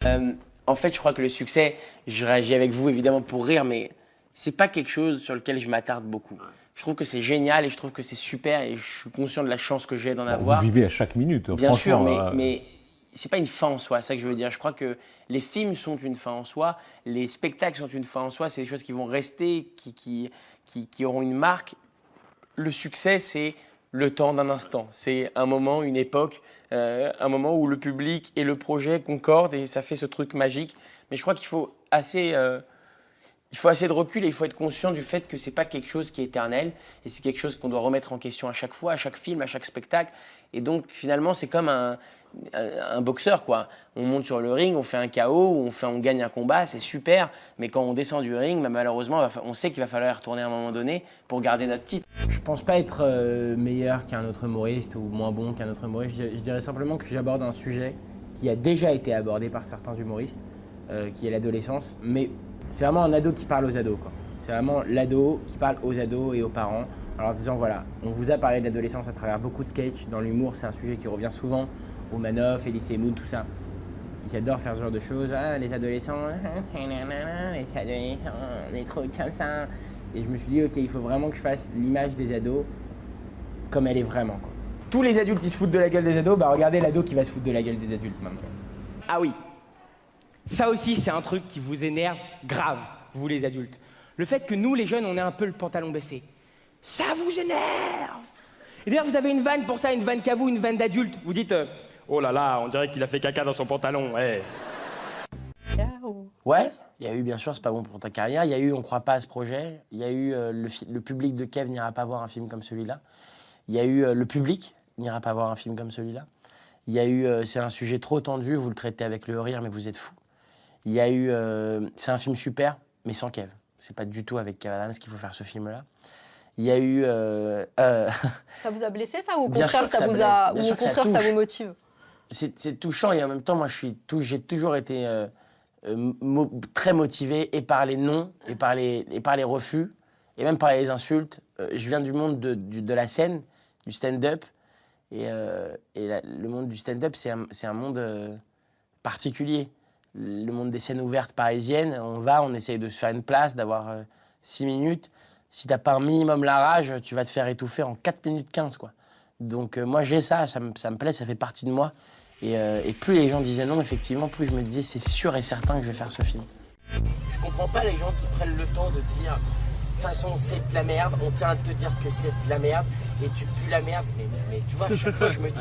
En fait, je crois que le succès, je réagis avec vous évidemment pour rire, mais c'est pas quelque chose sur lequel je m'attarde beaucoup. Je trouve que c'est génial et je trouve que c'est super et je suis conscient de la chance que j'ai d'en Vous avoir. le vivez à chaque minute, Bien sûr, franchement. mais c'est pas une fin en soi, c'est ça que je veux dire. Je crois que les films sont une fin en soi, les spectacles sont une fin en soi, c'est des choses qui vont rester, qui auront une marque. Le succès, c'est le temps d'un instant. C'est un moment, une époque, un moment où le public et le projet concordent et ça fait ce truc magique. Mais je crois qu'il faut assez de recul et il faut être conscient du fait que c'est pas quelque chose qui est éternel et c'est quelque chose qu'on doit remettre en question à chaque fois, à chaque film, à chaque spectacle. Et donc finalement, c'est comme un boxeur, quoi. On monte sur le ring, on fait un KO, on gagne un combat, c'est super. Mais quand on descend du ring, bah, malheureusement, on sait qu'il va falloir y retourner à un moment donné pour garder notre titre. Je pense pas être meilleur qu'un autre humoriste ou moins bon qu'un autre humoriste. Je dirais simplement que j'aborde un sujet qui a déjà été abordé par certains humoristes, qui est l'adolescence. Mais c'est vraiment un ado qui parle aux ados, quoi. C'est vraiment l'ado qui parle aux ados et aux parents. Alors en disant voilà, on vous a parlé d'adolescence à travers beaucoup de sketchs. Dans l'humour, c'est un sujet qui revient souvent. Au Manoff, Elise Moon, tout ça. Ils adorent faire ce genre de choses. Ah, les adolescents, les adolescents, on est trop comme ça. Et je me suis dit, ok, il faut vraiment que je fasse l'image des ados comme elle est vraiment, quoi. Tous les adultes, ils se foutent de la gueule des ados, bah regardez l'ado qui va se foutre de la gueule des adultes maintenant. Ah oui, ça aussi, c'est un truc qui vous énerve grave, vous les adultes. Le fait que nous, les jeunes, on ait un peu le pantalon baissé. Ça vous énerve! Et d'ailleurs, vous avez une vanne pour ça, une vanne qu'à vous, une vanne d'adulte. Vous dites, oh là là, on dirait qu'il a fait caca dans son pantalon, ouais. Ouais, il y a eu, bien sûr, c'est pas bon pour ta carrière. Il y a eu, on croit pas à ce projet. Il y a eu, le public de Kev n'ira pas voir un film comme celui-là. Il y a eu, le public n'ira pas voir un film comme celui-là. Il y a eu, c'est un sujet trop tendu, vous le traitez avec le rire, mais vous êtes fous. Il y a eu, c'est un film super, mais sans Kev. C'est pas du tout avec Kev Adams qu'il faut faire ce film-là. Il y a eu... Ça vous a blessé, ça, ou au Bien contraire, sûr que ça vous blesse. a, Bien ou au sûr que ça contraire, ça touche. vous motive? C'est touchant et en même temps, moi, j'ai toujours été très motivé et par les non, et par les refus, et même par les insultes. Je viens du monde de la scène, du stand-up, le monde du stand-up, c'est un monde particulier. Le monde des scènes ouvertes parisiennes, on essaye de se faire une place, d'avoir 6 minutes. Si t'as pas un minimum la rage, tu vas te faire étouffer en 4 minutes 15, quoi. Donc moi j'ai ça me plaît, ça fait partie de moi. Et plus les gens disaient non, effectivement, plus je me disais c'est sûr et certain que je vais faire ce film. Je comprends pas les gens qui prennent le temps de dire de toute façon c'est de la merde, on tient à te dire que c'est de la merde et tu pues la merde. Mais tu vois, à chaque fois je me dis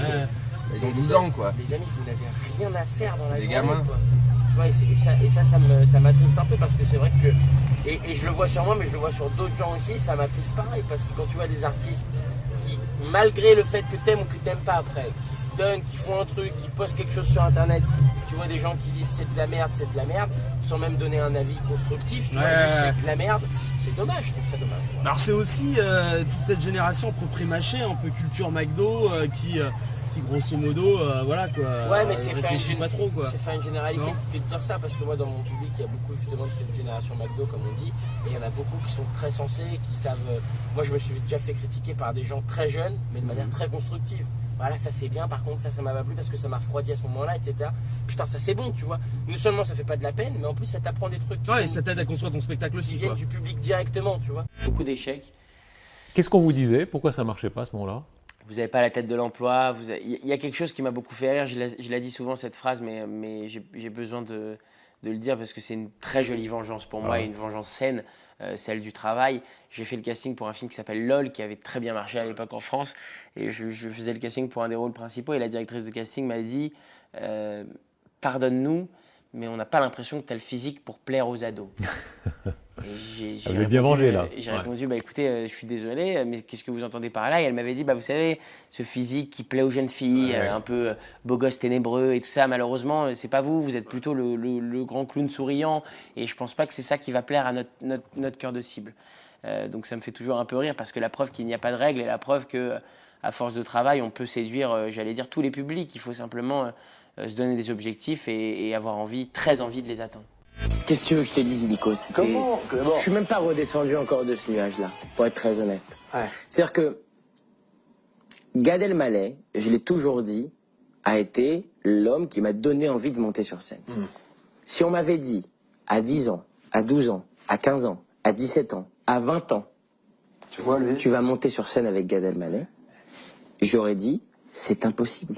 Ils ont 12 ans, quoi. Les amis, vous n'avez rien à faire dans la C'est des journée, gamins. quoi. Tu vois, et ça m'attriste un peu parce que c'est vrai que et je le vois sur moi, mais je le vois sur d'autres gens aussi, ça m'attriste pareil parce que quand tu vois des artistes qui, malgré le fait que t'aimes ou que t'aimes pas après, qui se donnent, qui font un truc, qui postent quelque chose sur internet, tu vois des gens qui disent c'est de la merde, sans même donner un avis constructif, tu vois, juste c'est de la merde, c'est dommage, je trouve ça dommage. Ouais. Alors c'est aussi toute cette génération propre et mâché, un peu culture McDo, qui grosso modo, voilà quoi. Ouais, mais c'est réfléchit pas trop, quoi. C'est faire une généralité Non. que de dire ça parce que moi dans mon public il y a beaucoup justement de cette génération McDo comme on dit et il y en a beaucoup qui sont très sensés, qui savent. Moi je me suis déjà fait critiquer par des gens très jeunes mais de manière très constructive. Voilà, ça c'est bien, par contre ça m'a pas plu parce que ça m'a refroidi à ce moment-là, etc. Putain, ça c'est bon, tu vois. Non seulement ça fait pas de la peine, mais en plus ça t'apprend des trucs Ouais, et ça t'aide à construire ton spectacle qui aussi, viennent quoi. du public directement, tu vois. Beaucoup d'échecs. Qu'est-ce qu'on vous disait? Pourquoi ça marchait pas à ce moment-là? Vous n'avez pas la tête de l'emploi. Il y a quelque chose qui m'a beaucoup fait rire. Je l'ai dit souvent cette phrase, mais j'ai besoin de le dire parce que c'est une très jolie vengeance pour moi, et une vengeance saine, celle du travail. J'ai fait le casting pour un film qui s'appelle LOL, qui avait très bien marché à l'époque en France. Et je faisais le casting pour un des rôles principaux. Et la directrice de casting m'a dit pardonne-nous, mais on n'a pas l'impression que tu as le physique pour plaire aux ados. Et Vous avez bien vengé, là. J'ai répondu, bah, écoutez, je suis désolé, mais qu'est-ce que vous entendez par là? Et elle m'avait dit, bah, vous savez, ce physique qui plaît aux jeunes filles, un peu beau gosse ténébreux et tout ça, malheureusement, c'est pas vous, vous êtes plutôt le grand clown souriant. Et je pense pas que c'est ça qui va plaire à notre cœur de cible. Donc ça me fait toujours un peu rire parce que la preuve qu'il n'y a pas de règle et la preuve que à force de travail, on peut séduire, j'allais dire, tous les publics. Il faut simplement se donner des objectifs et avoir très envie de les atteindre. Qu'est-ce que tu veux que je te dise, Nico? Comment? Je suis même pas redescendu encore de ce nuage-là, pour être très honnête. Ouais. C'est-à-dire que Gad Elmaleh, je l'ai toujours dit, a été l'homme qui m'a donné envie de monter sur scène. Si on m'avait dit à 10 ans, à 12 ans, à 15 ans, à 17 ans, à 20 ans, Tu vois, lui. tu vas monter sur scène avec Gad Elmaleh, j'aurais dit, c'est impossible.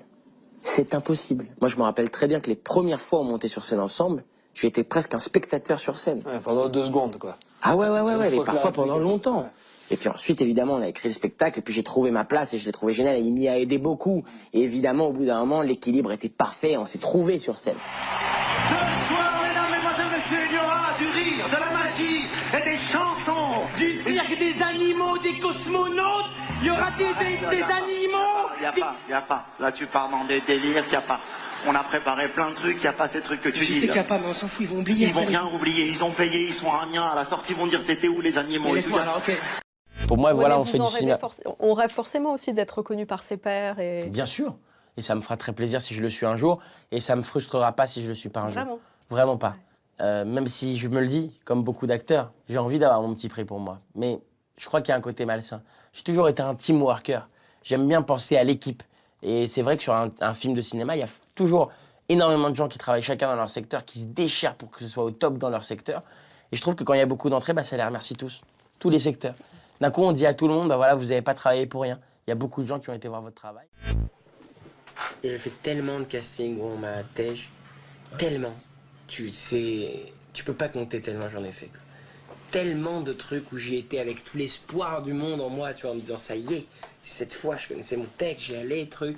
C'est impossible. Moi, je me rappelle très bien que les premières fois où on montait sur scène ensemble, j'étais presque un spectateur sur scène. Ouais, pendant 2 secondes, quoi. Ah ouais, Une et fois que parfois la pendant réplique est longtemps. faite, Et puis ensuite, évidemment, on a écrit le spectacle, et puis j'ai trouvé ma place, et je l'ai trouvé génial, et il m'y a aidé beaucoup. Et évidemment, au bout d'un moment, l'équilibre était parfait, on s'est trouvé sur scène. Ce soir, mesdames, mesdemoiselles, messieurs, il y aura du rire, de la magie et des chansons, du cirque, des animaux, des cosmonautes. Il y aura des animaux. Y a pas. Là, tu pars dans des délires, y a pas. On a préparé plein de trucs, y a pas ces trucs que tu dis. Je sais qu'il n'y là. a pas, mais on s'en fout, ils vont oublier. Ils vont rien oublier, ils ont payé, ils sont à Amiens, à la sortie, ils vont dire c'était où les animaux. Mais et tout. laisse-moi alors, ok. Pour moi, Ouais, voilà, mais on fait vous du en rêvez cinéma. on rêve forcément aussi d'être reconnu par ses pairs. Et... Bien sûr. Et ça me fera très plaisir si je le suis un jour. Et ça me frustrera pas si je le suis pas un jour. Vraiment. Vraiment pas. Même si je me le dis, comme beaucoup d'acteurs, j'ai envie d'avoir mon petit prix pour moi. Mais je crois qu'il y a un côté malsain. J'ai toujours été un team worker. J'aime bien penser à l'équipe. Et c'est vrai que sur un film de cinéma, il y a toujours énormément de gens qui travaillent chacun dans leur secteur, qui se déchirent pour que ce soit au top dans leur secteur. Et je trouve que quand il y a beaucoup d'entrées, ça les remercie tous les secteurs. D'un coup, on dit à tout le monde, voilà, vous n'avez pas travaillé pour rien. Il y a beaucoup de gens qui ont été voir votre travail. J'ai fait tellement de castings où on m'a tège, tellement. Tu peux pas compter tellement j'en ai fait. Quoi. Tellement de trucs où j'y étais avec tout l'espoir du monde en moi, tu vois, en me disant ça y est, cette fois je connaissais mon texte, j'y allais, trucs.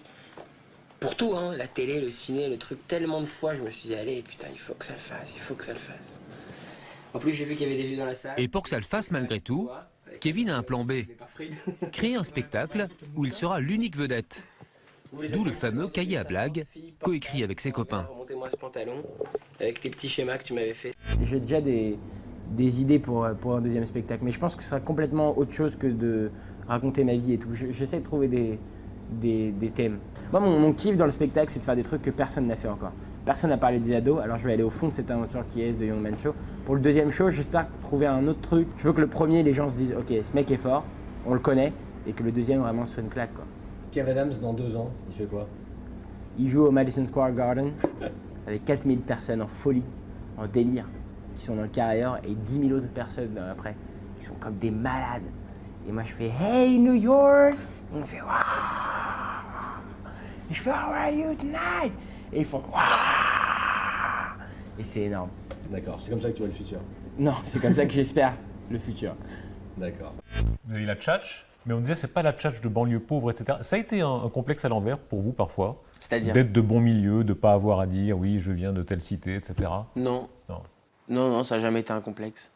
Pour tout, hein, la télé, le ciné, le truc, tellement de fois je me suis dit allez, putain, il faut que ça le fasse, il faut que ça le fasse. En plus, j'ai vu qu'il y avait des vues dans la salle. Et pour que ça le fasse malgré tout, Kevin a un plan B. Créer un spectacle où il sera l'unique vedette. D'où le fameux cahier à blagues, coécrit avec ses copains. Remontez-moi ce pantalon, avec tes petits schémas que tu m'avais fait. J'ai déjà des idées pour un deuxième spectacle, mais je pense que ce sera complètement autre chose que de raconter ma vie et tout. J'essaie de trouver des thèmes. Moi, mon kiff dans le spectacle, c'est de faire des trucs que personne n'a fait encore. Personne n'a parlé des ados, alors je vais aller au fond de cette aventure qui est The Young Man Show. Pour le deuxième show, j'espère trouver un autre truc. Je veux que le premier, les gens se disent, ok, ce mec est fort, on le connaît, et que le deuxième vraiment soit une claque, quoi. Kev Adams, dans 2 ans, il fait quoi? Il joue au Madison Square Garden avec 4000 personnes en folie, en délire, qui sont dans le carrière, et 10 000 autres personnes après, qui sont comme des malades. Et moi, je fais « Hey, New York !» Et on fait « Waouh !» Et je fais « How are you tonight ?» Et ils font « Waouh !» Et c'est énorme. D'accord, c'est comme ça que tu vois le futur. Non, c'est comme ça que j'espère le futur. D'accord. Vous avez la tchatch, mais on disait c'est pas la tchatch de banlieue pauvre, etc. Ça a été un complexe à l'envers pour vous parfois? C'est-à-dire? D'être de bon milieu, de ne pas avoir à dire oui, je viens de telle cité, etc. Non. Non. Non, ça n'a jamais été un complexe.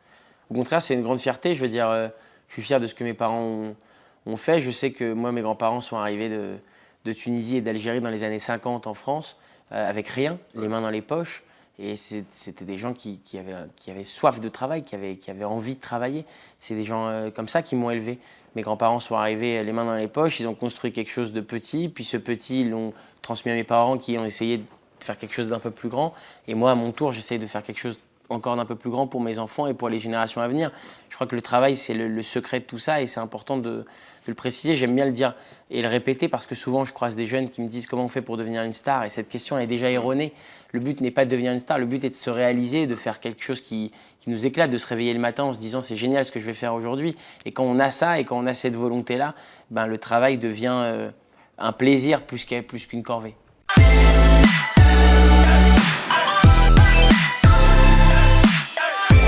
Au contraire, c'est une grande fierté. Je veux dire, je suis fier de ce que mes parents ont fait. Je sais que moi, mes grands-parents sont arrivés de Tunisie et d'Algérie dans les années 50 en France, avec rien, les mains dans les poches. Et c'était des gens qui avaient soif de travail, qui avaient envie de travailler. C'est des gens comme ça qui m'ont élevé. Mes grands-parents sont arrivés les mains dans les poches, ils ont construit quelque chose de petit, puis ce petit, ils l'ont transmis à mes parents qui ont essayé de faire quelque chose d'un peu plus grand. Et moi, à mon tour, j'essaye de faire quelque chose encore d'un peu plus grand pour mes enfants et pour les générations à venir. Je crois que le travail, c'est le secret de tout ça et c'est important de le préciser. J'aime bien le dire et le répéter parce que souvent, je croise des jeunes qui me disent comment on fait pour devenir une star et cette question est déjà erronée. Le but n'est pas de devenir une star, le but est de se réaliser, de faire quelque chose qui nous éclate, de se réveiller le matin en se disant c'est génial ce que je vais faire aujourd'hui. Et quand on a ça et quand on a cette volonté-là, le travail devient un plaisir plus qu'une corvée.